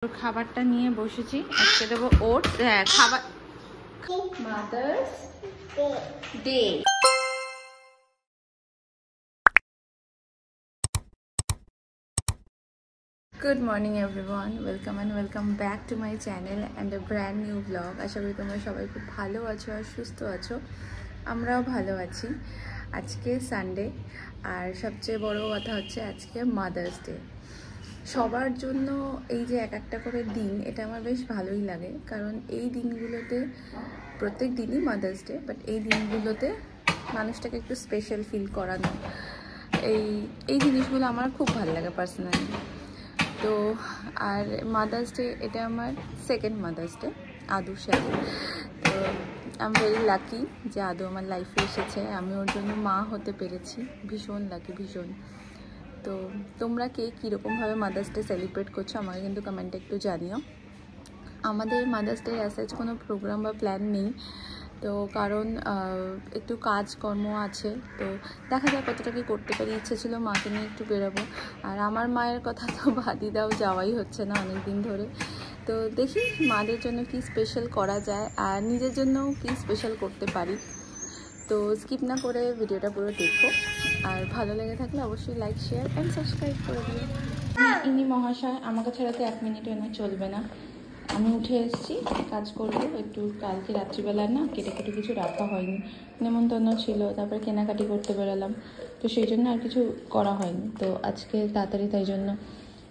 খাবারটা নিয়ে বসেছি, আজকে দেবো ওটস। হ্যাঁ, খাবার mother's day. Good morning everyone, welcome back to my channel and a brand new blog. আশা করি তোমরা সবাই খুব ভালো আছো আর সুস্থ আছো, আমরাও ভালো আছি। আজকে সানডে, আর সবচেয়ে বড় কথা হচ্ছে আজকে মাদার্স ডে। সবার জন্য এই যে এক একটা করে দিন, এটা আমার বেশ ভালোই লাগে, কারণ এই দিনগুলোতে প্রত্যেক দিনই মাদার্স ডে, বাট এই দিনগুলোতে মানুষটাকে একটু স্পেশাল ফিল করানো, এই জিনিসগুলো আমার খুব ভালো লাগে পার্সোনালি। তো আর মাদার্স ডে এটা আমার সেকেন্ড মাদার্স ডে আদুর সাথে। তো আই এম ভেরি লাকি যে আদু আমার লাইফে এসেছে, আমি ওর জন্য মা হতে পেরেছি। ভীষণ লাকি, ভীষণ। তো তোমরা কে কীরকমভাবে মাদার্স ডে সেলিব্রেট করছো আমাকে কিন্তু কমেন্টে একটু জানিও। আমাদের মাদার্স ডে অ্যাজ সাচ কোনো প্রোগ্রাম বা প্ল্যান নেই, তো কারণ একটু কাজকর্ম আছে, তো দেখা যাক কতটা কি করতে পারি। ইচ্ছে ছিল মাকে নিয়ে একটু বেরোবো, আর আমার মায়ের কথা তো বাদই দাও, যাওয়াই হচ্ছে না অনেক দিন ধরে। তো দেখি মাদের জন্য কি স্পেশাল করা যায় আর নিজের জন্যও কি স্পেশাল করতে পারি। তো স্কিপ না করে ভিডিওটা পুরো দেখো, আর ভালো লেগে থাকলে অবশ্যই লাইক, শেয়ার অ্যান্ড সাবস্ক্রাইব করে দিও। ইনি মহাশয় আমাকে ছাড়া তো 1 মিনিটও না চলবে না। আমি উঠে এসেছি, কাজ করবো একটু। কালকে রাত্রিবেলা না কেটে কিছু রাখা হয়নি, নেমন্তন্ন ছিল, তারপরে কেনাকাটি করতে বেরোলাম, তো সেই জন্য আর কিছু করা হয়নি। তো আজকে তাড়াতাড়ি তাই জন্য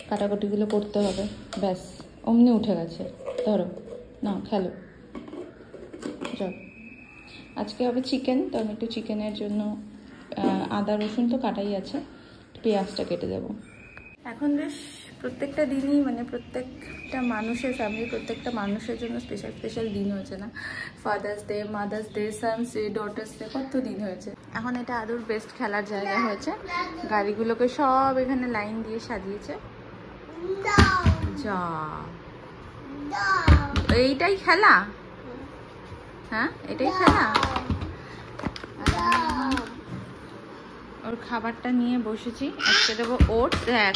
কাটাকুটিগুলো করতে হবে। ব্যাস অমনি উঠে গেছে, ধরো না খেলো চল। আজকে হবে চিকেন, তো আমি একটু চিকেনের জন্য আদা রসুন তো কাটাই আছে, পেঁয়াজটা কেটে দেবো। এখন বেশ প্রত্যেকটা দিনই মানে প্রত্যেকটা মানুষের ফ্যামিলির প্রত্যেকটা মানুষের জন্য স্পেশাল দিন হয়েছে না। Father's day, mother's day, son's day, daughter's day, কত দিন হয়েছে। এখন এটা আদুর বেস্ট খেলার জায়গা হয়েছে, গাড়িগুলোকে সব এখানে লাইন দিয়ে সাজিয়েছে। যা এইটাই খেলা? হ্যাঁ এটাই খেলা। ওর খাবারটা নিয়ে বসেছি, আজকে দেবো ওটস। হ্যাঁ,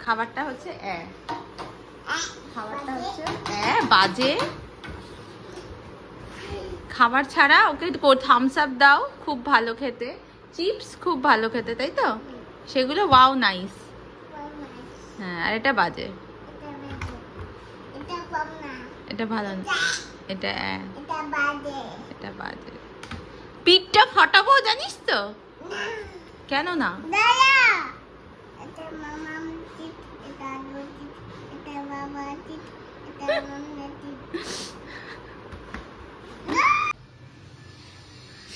খাবারটা হচ্ছে বাজে খাবার ছাড়া ওকে থামস আপ দাও, খুব ভালো খেতে, চিপস খুব ভালো খেতে, তাই তো? সেগুলো ওয়াও নাইস। হ্যাঁ, আর এটা বাজে, এটা ভালো না, এটা বাজে। পিঠটা ফাটাবো জানিস তো? কেন না?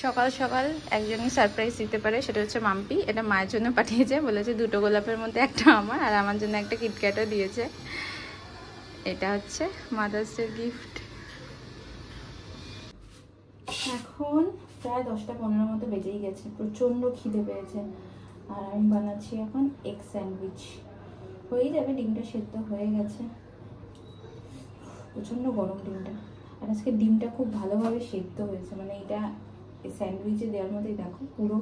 সকাল সকাল একজনই সারপ্রাইজ দিতে পারে, সেটা হচ্ছে মাম্পি। এটা মায়ের জন্য পাঠিয়েছে, বলেছে 2টো গোলাপের মধ্যে একটা আমার, আর আমার জন্য একটা কিটক্যাটও দিয়েছে। এটা হচ্ছে মাদার্স ডে গিফট। এখন প্রায় 10টা 15 মতো বেজেই গেছে, প্রচণ্ড খিদে পেয়েছে, আর আমি বানাচ্ছি এখন এগ স্যান্ডউইচ। হয়ে যাবে, ডিমটা সেদ্ধ হয়ে গেছে। প্রচণ্ড গরম ডিমটা, আর আজকে ডিমটা খুব ভালোভাবে সেদ্ধ হয়েছে, মানে এটা স্যান্ডউইচে দেওয়ার মধ্যেই দেখো পুরো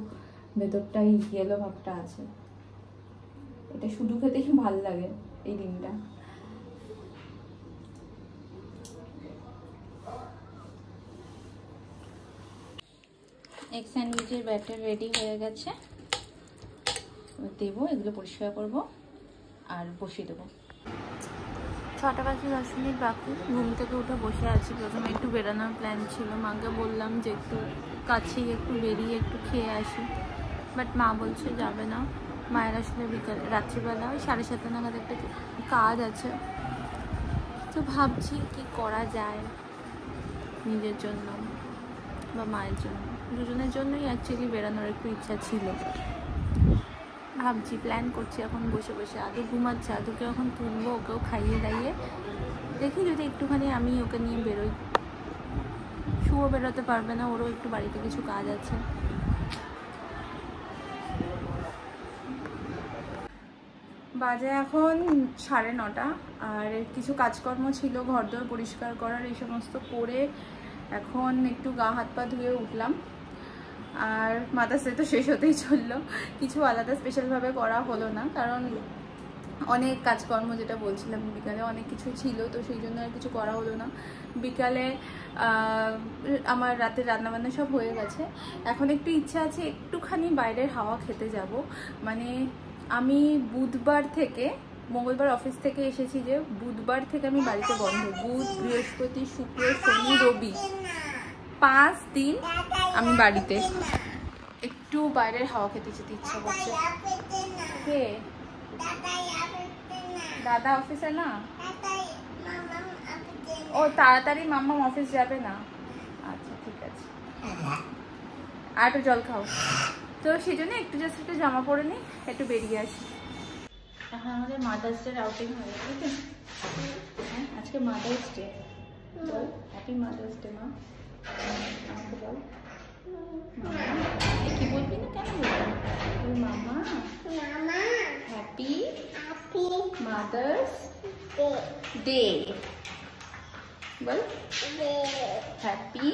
ভেতরটাই ইয়েলো ভাবটা আছে। এটা শুধু খেতেই ভালো লাগে এই ডিমটা। এগ স্যান্ডউইচের ব্যাটার রেডি হয়ে গেছে, দেবো, এগুলো পরিষ্কার করবো আর বসিয়ে দেবো। 6টা বাজে 10 মিনিট বাকি, ঘুম থেকে উঠে বসে আছি। প্রথমে একটু বেরোনোর প্ল্যান ছিল, মাকে বললাম যে একটু কাছেই একটু বেরিয়ে একটু খেয়ে আসি, বাট মা বলছে যাবে না। মায়ের আসলে রাত্রিবেলা 7:30 নাগাদ একটা কাজ আছে, তো ভাবছি কি করা যায় নিজের জন্য বা মায়ের জন্য, দুজনের জন্যই অ্যাকচুয়ালি বেরোনোর একটু ইচ্ছা ছিল। ভাবছি, প্ল্যান করছি এখন বসে বসে। আদু ঘুমাচ্ছে, আদুকে এখন তুলবো, ওকেও খাইয়ে দাইয়ে দেখি যদি একটুখানি আমি ওকে নিয়ে বেরোই। শুভও বেরোতে পারবে না, ওরও একটু বাড়িতে কিছু কাজ আছে। বাজে এখন 9:30, আর কিছু কাজকর্ম ছিল ঘরদোর পরিষ্কার করার, এই সমস্ত করে এখন একটু গা হাত পা ধুয়ে উঠলাম। আর মাদার্স ডে তো শেষ হতেই চললো, কিছু আলাদা স্পেশালভাবে করা হলো না, কারণ অনেক কাজকর্ম, যেটা বলছিলাম বিকালে অনেক কিছু ছিল, তো সেই জন্য আর কিছু করা হলো না। বিকালে আমার রাতের রান্নাবান্না সব হয়ে গেছে। এখন একটু ইচ্ছা আছে একটুখানি বাইরের হাওয়া খেতে যাব। মানে আমি বুধবার থেকে, মঙ্গলবার অফিস থেকে এসেছি, যে বুধবার থেকে আমি বাড়িতে বন্ধ। বুধ, বৃহস্পতি, শুক্র, শনি, রবি, 5 দিন আমি বাড়িতে। একটু বাইরের হাওয়া খেতে যেতে ইচ্ছা করছে। কে? দাদা অফিসে না? ও তাড়াতাড়ি মাম্মাম অফিস যাবে না? আচ্ছা ঠিক আছে, আর একটু জল খাও। তো সেই জন্য একটু জাস্ট একটু জামা পরে নি, একটু বেরিয়ে আসি। এখন আমাদের মাদার্স ডে আউটিং হয়ে গেছে। হ্যাঁ, আজকে মাদার্স ডে। বল হ্যাপি মাদার্স ডে মা। আমাকে বল কি বলবি না, কেন বলবি? মামা হ্যাপি মাদার্স ডে বল। হ্যাপি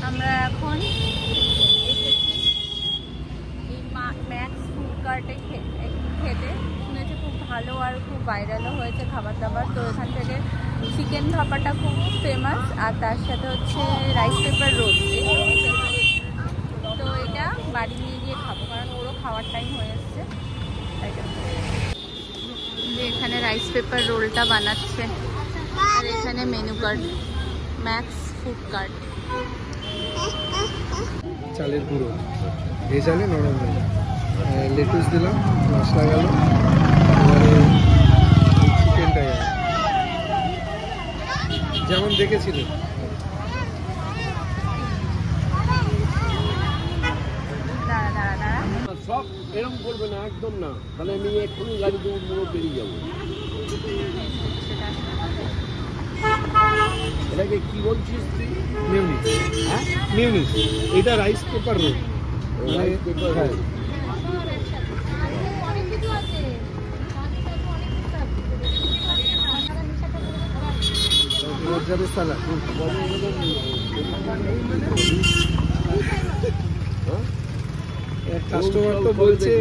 আমরা এখন এসেছি এই ম্যাক্স ফুড কার্টে খেতে। শুনেছি খুব ভালো আর খুব ভাইরালও হয়েছে খাবার দাবার। তো এখান থেকে চিকেন ভাপাটা খুব ফেমাস, আর তার সাথে হচ্ছে রাইস পেপার রোল। তো এটা বাড়ি নিয়ে গিয়ে খাবো, কারণ ওরও খাওয়ার টাইম হয়ে এসছে, তাই জন্য। এখানে রাইস পেপার রোলটা বানাচ্ছে, আর এখানে menu card, max food cart. চালের গুঁড়ো ভেজালে নরম হয়ে, লেটুস দিলাম, মশলা গেল, এবারে চিকেনটা গেল যেমন দেখেছিলেন। সব এরকম করবে না, একদম না, তাহলে আমি এক্ষুনি গাড়ি দিয়ে উঠবো, বেরিয়ে যাবো। এটাকে কি বলছিস তুই? মিউনিস। হ্যাঁ, মিউনিস, এটা rice paper role. Rice paper role. যাবে সালাদ। কাস্টমার তো বলছে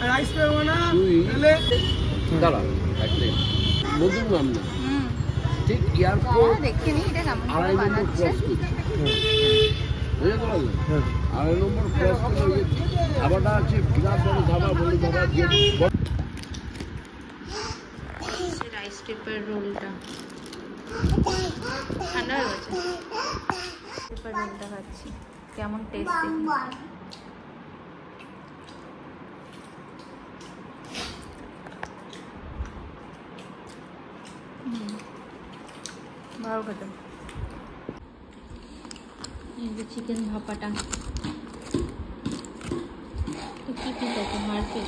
রাইস পেপার না, দাঁড়া নতুন নাম না, ঠিক এয়ারপোর্ট আড়াই নম্বর ক্রস করছি, বুঝতে পারলেন? আড়াই নম্বর ক্রস করে খাবারটা আছে বিরাট বড় ধাবা, বড় ধাবা। রাইস পেপার রোলটা ঠান্ডা হয়ে গেছে। পেপার রোলটা খাচ্ছি, কেমন টেস্টি। ভালো খেতে। এই যে চিকেন ভাপাটা, তো কি পিস আছে মার্কেট।